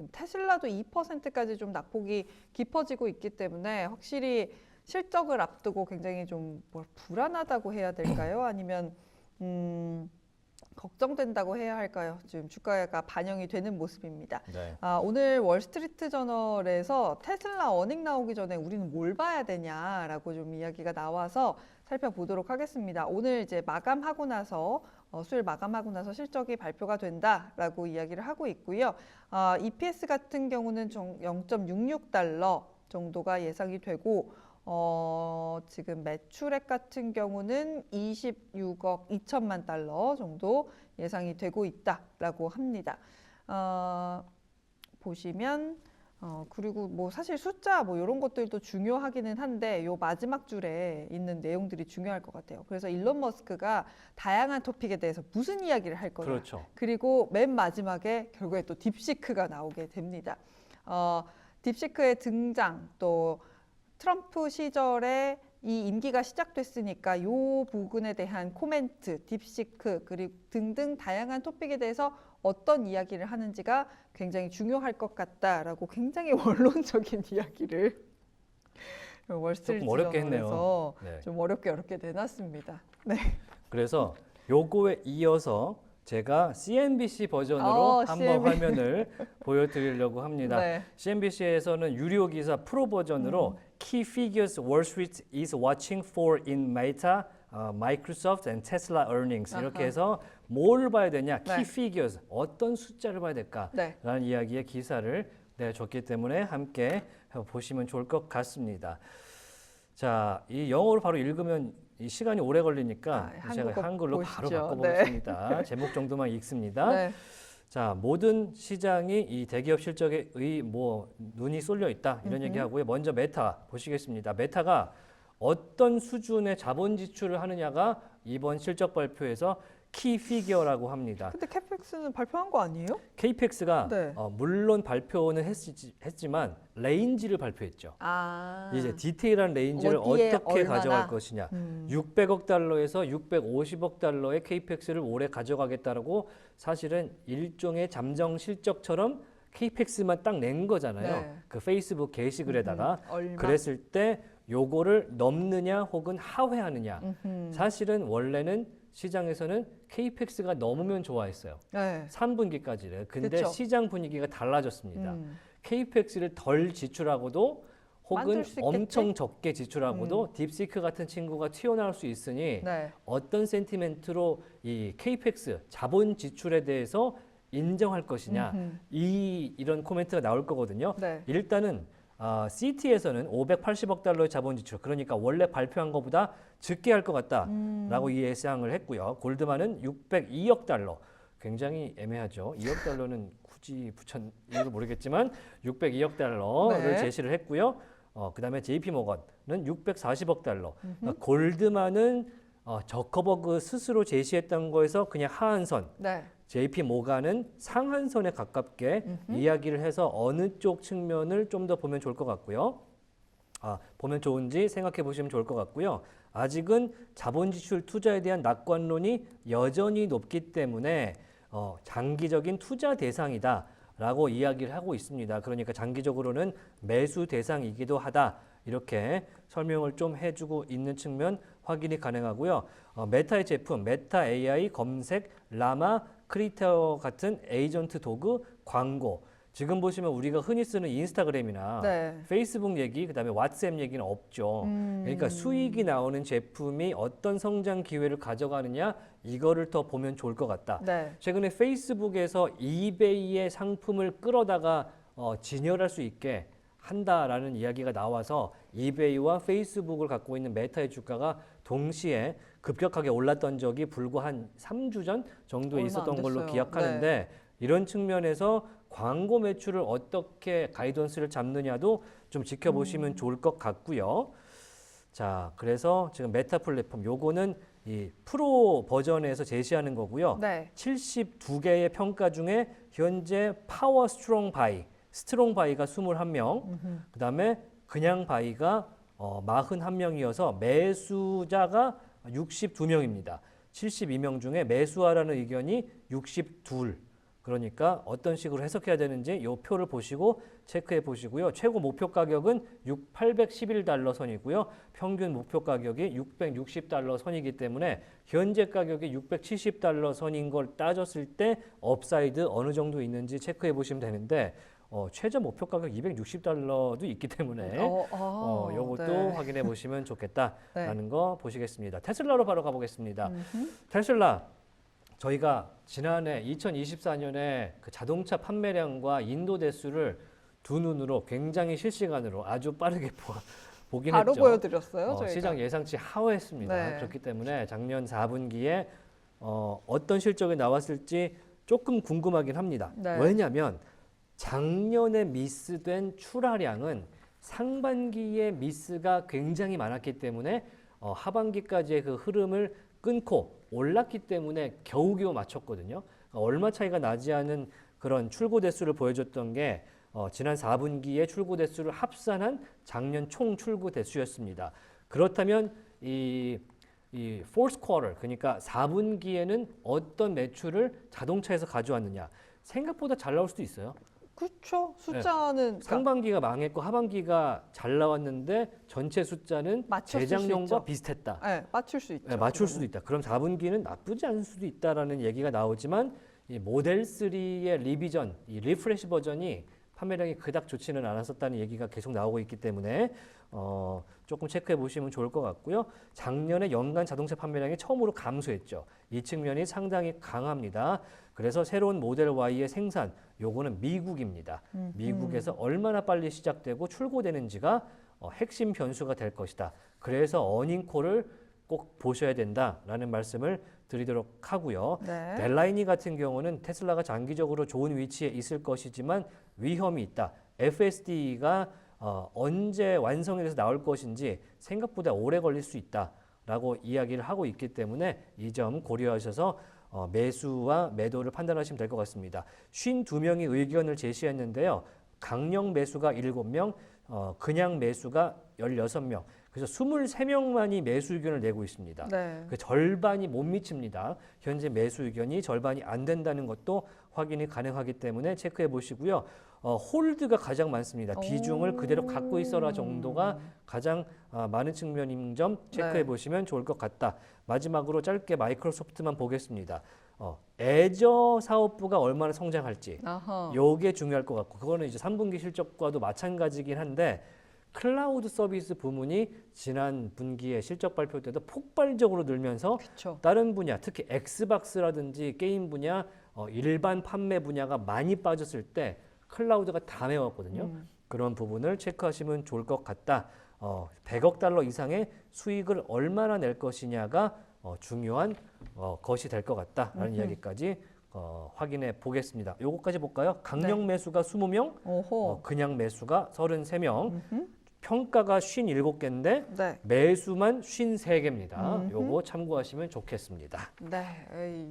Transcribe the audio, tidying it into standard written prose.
지금 테슬라도 2%까지 좀 낙폭이 깊어지고 있기 때문에 확실히 실적을 앞두고 굉장히 좀 불안하다고 해야 될까요? 아니면 걱정된다고 해야 할까요? 지금 주가가 반영이 되는 모습입니다. 네. 오늘 월스트리트 저널에서 테슬라 어닝 나오기 전에 우리는 뭘 봐야 되냐라고 좀 이야기가 나와서 살펴보도록 하겠습니다. 오늘 이제 마감하고 나서 수요일 마감하고 나서 실적이 발표가 된다라고 이야기를 하고 있고요. EPS 같은 경우는 0.66달러 정도가 예상이 되고 지금 매출액 같은 경우는 26억 2천만 달러 정도 예상이 되고 있다라고 합니다. 보시면 그리고 뭐 사실 숫자 뭐 이런 것들도 중요하기는 한데 요 마지막 줄에 있는 내용들이 중요할 것 같아요. 그래서 일론 머스크가 다양한 토픽에 대해서 무슨 이야기를 할 거냐. 그렇죠. 그리고 맨 마지막에 결국에 또 딥시크가 나오게 됩니다. 딥시크의 등장 또 트럼프 시절에 이 임기가 시작됐으니까 이 부분에 대한 코멘트, 딥시크 그리고 등등 다양한 토픽에 대해서 어떤 이야기를 하는지가 굉장히 중요할 것 같다라고 굉장히 원론적인 이야기를 월스트리트 저널에서 네. 좀 어렵게 내놨습니다. 네. 그래서 요거에 이어서 제가 CNBC 버전으로 한번 화면을 보여드리려고 합니다. 네. CNBC에서는 유료 기사 프로 버전으로 Key Figures Wall Street is Watching for in Meta, Microsoft and Tesla Earnings 이렇게 해서 뭘 봐야 되냐, Key Figures 어떤 숫자를 봐야 될까라는 이야기의 기사를 내줬기 때문에 함께 보시면 좋을 것 같습니다. 자, 이 영어로 바로 읽으면 이 시간이 오래 걸리니까 제가 한글로 보시죠. 바로 바꿔보겠습니다. 제목 정도만 읽습니다. 자, 모든 시장이 이 대기업 실적에 눈이 쏠려 있다 이런 얘기하고요. 먼저 메타 보시겠습니다. 메타가 어떤 수준의 자본 지출을 하느냐가 이번 실적 발표에서 키 피겨라고 합니다. 근데 캐펙스는 발표한 거 아니에요? KPX가 물론 발표는 했지만 레인지를 발표했죠. 이제 디테일한 레인지를 어떻게 얼마나? 가져갈 것이냐. 600억 달러에서 650억 달러의 KPX를 올해 가져가겠다라고 사실은 일종의 잠정 실적처럼 KPX만 딱 낸 거잖아요. 그 페이스북 게시글에다가 그랬을 때 요거를 넘느냐 혹은 하회하느냐. 사실은 원래는 시장에서는 KPX가 넘으면 좋아했어요. 3분기까지는. 근데 시장 분위기가 달라졌습니다. KPX를 덜 지출하고도 혹은 엄청 적게 지출하고도 딥시크 같은 친구가 튀어나올 수 있으니 어떤 센티멘트로 이 KPX 자본 지출에 대해서 인정할 것이냐 이런 코멘트가 나올 거거든요. 일단은 CT에서는 580억 달러의 자본 지출, 그러니까 원래 발표한 것보다 적게 할 것 같다라고 예상을 했고요. 골드만은 602억 달러, 굉장히 애매하죠. 2억 달러는 굳이 붙였는지 모르겠지만 602억 달러를 제시를 했고요. 그다음에 JP 모건은 640억 달러. 그러니까 골드만은 저커버그 스스로 제시했던 거에서 그냥 하한선. JP 모간은 상한선에 가깝게 이야기를 해서 어느 쪽 측면을 좀 더 보면 좋을 것 같고요. 보면 좋은지 생각해 보시면 좋을 것 같고요. 아직은 자본 지출 투자에 대한 낙관론이 여전히 높기 때문에 장기적인 투자 대상이다라고 이야기를 하고 있습니다. 그러니까 장기적으로는 매수 대상이기도 하다. 이렇게 설명을 좀 해주고 있는 측면 확인이 가능하고요. 메타의 제품, 메타 AI 검색, 라마, 크리에이터 같은 에이전트 도구, 광고. 지금 보시면 우리가 흔히 쓰는 인스타그램이나 페이스북 얘기, 그다음에 왓츠앱 얘기는 없죠. 그러니까 수익이 나오는 제품이 어떤 성장 기회를 가져가느냐 이거를 더 보면 좋을 것 같다. 최근에 페이스북에서 이베이의 상품을 끌어다가 진열할 수 있게 한다라는 이야기가 나와서 이베이와 페이스북을 갖고 있는 메타의 주가가 동시에 급격하게 올랐던 적이 불과 한 3주 전 정도에 있었던 걸로 기억하는데 이런 측면에서 광고 매출을 어떻게 가이던스를 잡느냐도 좀 지켜보시면 좋을 것 같고요. 자, 그래서 지금 메타 플랫폼 요거는 이 프로 버전에서 제시하는 거고요. 72개의 평가 중에 현재 파워 스트롱 바이, 스트롱 바이가 21명, 그다음에 그냥 바이가 41명이어서 매수자가 62명입니다. 72명 중에 매수하라는 의견이 62. 그러니까 어떤 식으로 해석해야 되는지 이 표를 보시고 체크해 보시고요. 최고 목표 가격은 811달러 선이고요. 평균 목표 가격이 660달러 선이기 때문에 현재 가격이 670달러 선인 걸 따졌을 때 업사이드 어느 정도 있는지 체크해 보시면 되는데 최저 목표 가격 260달러도 있기 때문에 요것도 네. 확인해 보시면 좋겠다라는 네. 거 보시겠습니다. 테슬라로 바로 가보겠습니다. 테슬라 저희가 지난해 2024년에 그 자동차 판매량과 인도 대수를 두 눈으로 굉장히 실시간으로 아주 빠르게 보긴 바로 했죠. 보여드렸어요. 저희가. 시장 예상치 하회했습니다. 네. 그렇기 때문에 작년 4분기에 어떤 실적이 나왔을지 조금 궁금하긴 합니다. 네. 왜냐하면 작년에 미스된 출하량은 상반기에 미스가 굉장히 많았기 때문에 하반기까지의 그 흐름을 끊고 올랐기 때문에 겨우겨우 맞췄거든요. 얼마 차이가 나지 않은 그런 출고 대수를 보여줬던 게 지난 4분기에 출고 대수를 합산한 작년 총 출고 대수였습니다. 그렇다면 이 fourth quarter 그러니까 4분기에는 어떤 매출을 자동차에서 가져왔느냐 생각보다 잘 나올 수도 있어요. 그렇죠. 숫자는 상반기가 망했고 하반기가 잘 나왔는데 전체 숫자는 재작년과 비슷했다. 네, 맞출 수 있죠. 네, 맞출 수도 있다. 그럼 4분기는 나쁘지 않을 수도 있다라는 얘기가 나오지만 이 모델 3의 리비전, 이 리프레시 버전이 판매량이 그닥 좋지는 않았었다는 얘기가 계속 나오고 있기 때문에 조금 체크해 보시면 좋을 것 같고요. 작년에 연간 자동차 판매량이 처음으로 감소했죠. 이 측면이 상당히 강합니다. 그래서 새로운 모델 Y의 생산, 요거는 미국입니다. 미국에서 얼마나 빨리 시작되고 출고되는지가 핵심 변수가 될 것이다. 그래서 어닝콜을 꼭 보셔야 된다라는 말씀을 드리도록 하고요. 네. 델라이니 같은 경우는 테슬라가 장기적으로 좋은 위치에 있을 것이지만 위험이 있다. FSD가 언제 완성이 돼서 나올 것인지 생각보다 오래 걸릴 수 있다라고 이야기를 하고 있기 때문에 이 점 고려하셔서 매수와 매도를 판단하시면 될 것 같습니다. 52명이 의견을 제시했는데요. 강령 매수가 7명, 그냥 매수가 16명. 그래서 23명만이 매수 의견을 내고 있습니다. 네. 그 절반이 못 미칩니다. 현재 매수 의견이 절반이 안 된다는 것도 확인이 가능하기 때문에 체크해 보시고요. 홀드가 가장 많습니다. 비중을 그대로 갖고 있어라 정도가 가장 많은 측면인 점 체크해 보시면 좋을 것 같다. 마지막으로 짧게 마이크로소프트만 보겠습니다. 애저 사업부가 얼마나 성장할지 요게 중요할 것 같고 그거는 이제 3분기 실적과도 마찬가지긴 한데 클라우드 서비스 부문이 지난 분기에 실적 발표 때도 폭발적으로 늘면서 그쵸. 다른 분야, 특히 엑스박스라든지 게임 분야, 일반 판매 분야가 많이 빠졌을 때 클라우드가 다 메웠거든요. 그런 부분을 체크하시면 좋을 것 같다. 100억 달러 이상의 수익을 얼마나 낼 것이냐가 중요한 것이 될 것 같다라는 이야기까지 확인해 보겠습니다. 요거까지 볼까요? 강령 매수가 20명, 그냥 매수가 33명, 평가가 57개인데 매수만 53개입니다. 요거 참고하시면 좋겠습니다. 네,